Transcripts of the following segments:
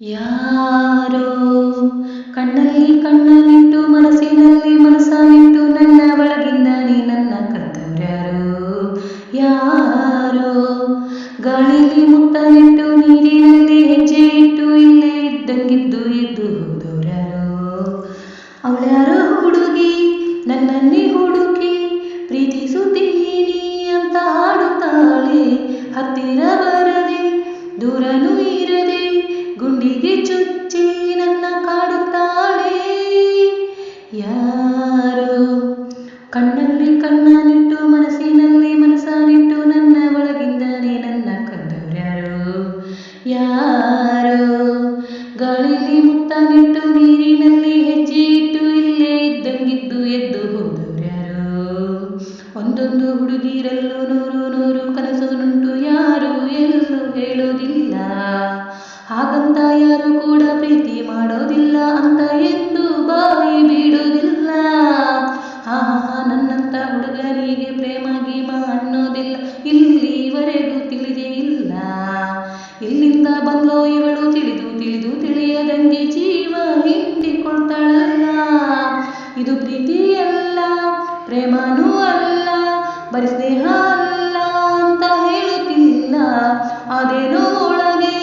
ಯಾರೋ ಕಣ್ಣಲ್ಲಿ ಕಣ್ಣನ್ನಿಟ್ಟು ಮನಸ್ಸಿನಲ್ಲಿ ಮನಸ್ಸನ್ನಿಟ್ಟು ನನ್ನ ಒಳಗಿಂದ ನೀ ನನ್ನ ಕದ್ದವ್ರ್ಯಾರೋ. ಯಾರೋ ಗಾಳಿಲಿ ಮುತ್ತನ್ನಿಟ್ಟು ನೀರಿನಲ್ಲಿ ಹೆಜ್ಜೆ ಇಟ್ಟು ಇಲ್ಲೇ ಇದ್ದಂಗಿದ್ದು ಎದ್ದು ಹೋದವ್ರ್ಯಾರೋ. ಅವಳ್ಯಾರೋ ಹುಡುಗಿ ನನ್ನನ್ನೇ ಹುಡುಕಿ ಪ್ರೀತಿಸುತ್ತೀನಿ ಅಂತ ಹಾಡುತ್ತಾಳೆ. ಹತ್ತಿರ ಬರದೆ ದೂರನೂ ಇರದೆ ಗುಂಡಿಗೆ ಚುಚ್ಚಿ ನನ್ನ ಕಾಡುತ್ತಾಳೆ. ಯಾರೋ ಕಣ್ಣಲ್ಲಿ ಕಣ್ಣನ್ನಿಟ್ಟು ಮನಸ್ಸಿನಲ್ಲಿ ಮನಸ್ಸನ್ನಿಟ್ಟು ನನ್ನ ಒಳಗಿಂದನೇ ನನ್ನ ಕದ್ದವ್ರ್ಯಾರೋ. ಯಾರೋ ಗಾಳಿಲಿ ಮುತ್ತನ್ನಿಟ್ಟು ನೀರಿನಲ್ಲಿ ಹೆಜ್ಜೆ ಇಟ್ಟು ಇಲ್ಲೇ ಇದ್ದಂಗಿದ್ದು ಎದ್ದು ಹೋದವ್ರ್ಯಾರೋ. ಒಂದೊಂದು ಹುಡುಗಿರಲ್ಲೂ ನೂರು ನೂರು ಕನಸುನುಂಟು, ಯಾರು ಎಲ್ಲೂ ಹೇಳೋದಿಲ್ಲ. ಹಾಗಂತ ಯಾರು ಕೂಡ ಪ್ರೀತಿ ಮಾಡೋದಿಲ್ಲ ಅಂತ ಎಂದು ಬಾಯಿ ಬಿಡೋದಿಲ್ಲ. ನನ್ನಂತ ಹುಡುಗನಿಗೆ ಪ್ರೇಮ ಗೀಮ ಅನ್ನೋದಿಲ್ಲ ಇಲ್ಲಿವರೆಗೂ ತಿಳಿದೇ ಇಲ್ಲ. ಇಲ್ಲಿಂದ ಬಂದೋ ಇವಳು ತಿಳಿದು ತಿಳಿದು ತಿಳಿಯದಂಗೆ ಜೀವ ಹಿಂಡಿಕೊಳ್ತಾಳಲ್ಲ. ಇದು ಪ್ರೀತಿಯಲ್ಲ, ಪ್ರೇಮನೂ ಅಲ್ಲ, ಬರೀ ಸ್ನೇಹ ಅಲ್ಲ ಅಂತ ಹೇಳುತ್ತಿಲ್ಲ. ಅದೇನೋ ಒಳಗೆ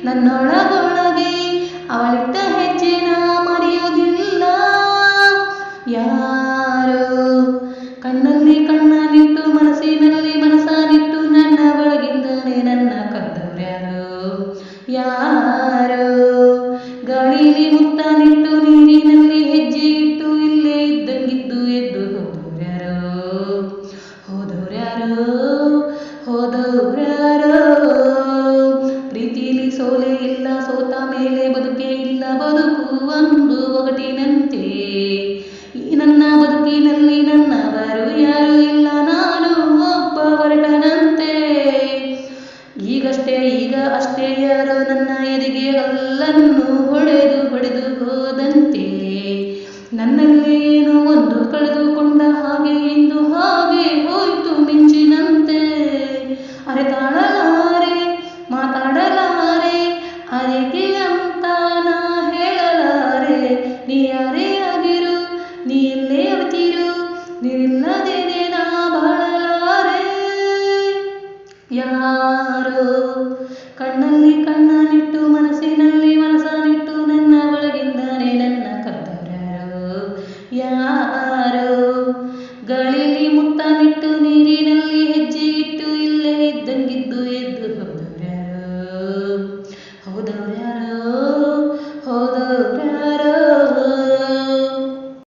ನನ್ನೊಳಗೊಳಗೆ ಅವಳಿಟ್ಟ ಹೆಜ್ಜೆನ ಮರೆಯೋದಿಲ್ಲ. ಯಾರೋ ಕಣ್ಣಲ್ಲಿ ಕಣ್ಣನ್ನಿಟ್ಟು ಮನಸ್ಸಿನಲ್ಲಿ ಮನಸ್ಸನ್ನಿಟ್ಟು ನನ್ನ ಒಳಗಿಂದನೇ ನನ್ನ ಕದ್ದವ್ರ್ಯಾರೋ. ಯಾರೋ ಗಾಳಿಲಿ ಮುತ್ತನ್ನಿಟ್ಟು ನೀರಿನಲ್ಲಿ ಹೆಜ್ಜೆ ಇಟ್ಟು ಇಲ್ಲೇ ಇದ್ದಂಗಿದ್ದು ಎದ್ದು ಹೋದವ್ರ್ಯಾರೋ. ಹೋದವ್ರ್ಯಾರೋ ಪ್ರೀತಿಲಿ ಸೋಲೆ ಇಲ್ಲ, ಸೋತ ಮೇಲೆ ಬದುಕೇ ಇಲ್ಲ. ಬದುಕು ಒಂದು ಒಗಟಿನಂತೆ, ಈ ನನ್ನ ಬದುಕಿನಲ್ಲಿ ನನ್ನವರು ಯಾರು ಇಲ್ಲ, ನಾನು ಒಬ್ಬ ಹೊರಟನಂತೆ. ಈಗ ಅಷ್ಟೇ ಯಾರೋ ನನ್ನ ಎದೆಗೆ ಅಲ್ಲನ್ನು ಹೊಡೆದು